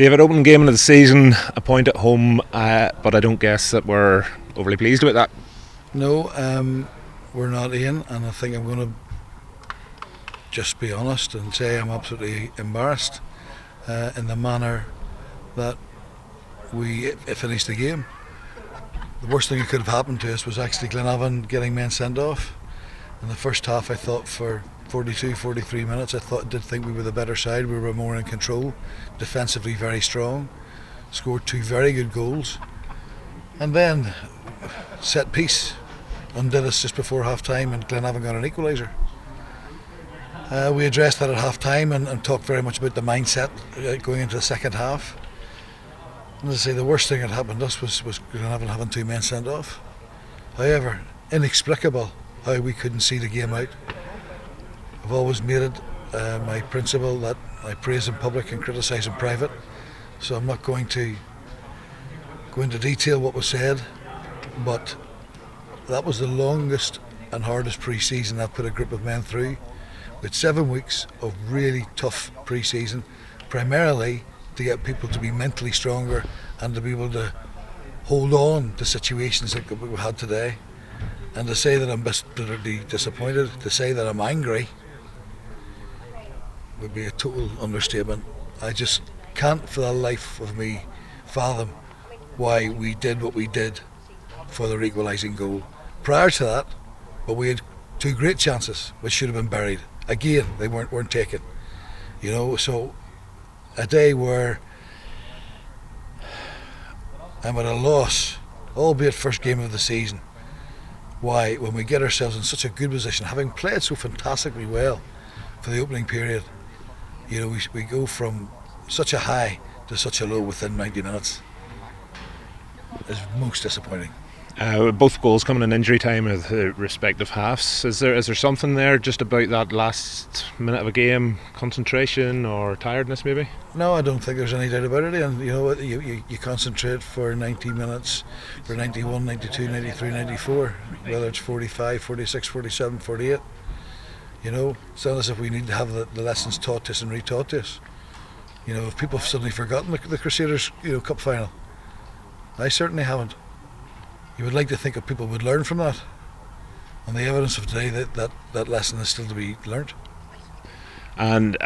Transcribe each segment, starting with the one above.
David, opening game of the season, a point at home, but I don't guess that we're overly pleased with that. No, we're not, Iain, and I think I'm going to just be honest and say I'm absolutely embarrassed in the manner that we finished the game. The worst thing that could have happened to us was actually Glenavon getting men sent off. In the first half, I thought for 42, 43 minutes, I did think we were the better side. We were more in control, defensively very strong, scored 2 very good goals, and then set piece undid us just before half time, and Glenavon got an equaliser. We addressed that at half time and talked very much about the mindset going into the second half. And as I say, the worst thing that happened to us was Glenavon having 2 men sent off. However, inexplicable how we couldn't see the game out. I've always made it my principle that I praise in public and criticise in private, so I'm not going to go into detail what was said, but that was the longest and hardest pre-season I've put a group of men through, with 7 weeks of really tough pre-season, primarily to get people to be mentally stronger and to be able to hold on to situations like we've had today. And to say that I'm bitterly disappointed, to say that I'm angry, would be a total understatement. I just can't for the life of me fathom why we did what we did for their equalising goal. Prior to that, but we had 2 great chances which should have been buried. Again, they weren't taken. You know, so a day where I'm at a loss, albeit first game of the season. Why, when we get ourselves in such a good position, having played so fantastically well for the opening period, you know, we go from such a high to such a low within 90 minutes. It's most disappointing. Both goals coming in injury time of the respective halves. Is there something there just about that last minute of a game, concentration or tiredness maybe? No, I don't think there's any doubt about it. And you know what, you concentrate for 90 minutes, for 91, 92, 93, 94, whether it's 45, 46, 47, 48. You know, it's not as if we need to have the lessons taught to us and retaught to us. You know, if people have suddenly forgotten the Crusaders, Cup final, I certainly haven't. You would like to think that people would learn from that, and the evidence of today that lesson is still to be learnt. And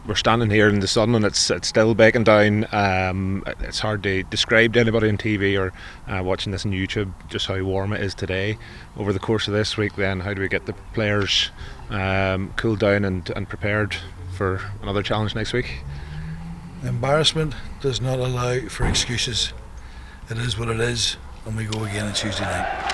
we're standing here in the sun and it's still baking down. It's hard to describe to anybody on TV or watching this on YouTube just how warm it is today. Over the course of this week then, how do we get the players cooled down and prepared for another challenge next week? Embarrassment does not allow for excuses. It is what it is, and we go again on Tuesday night.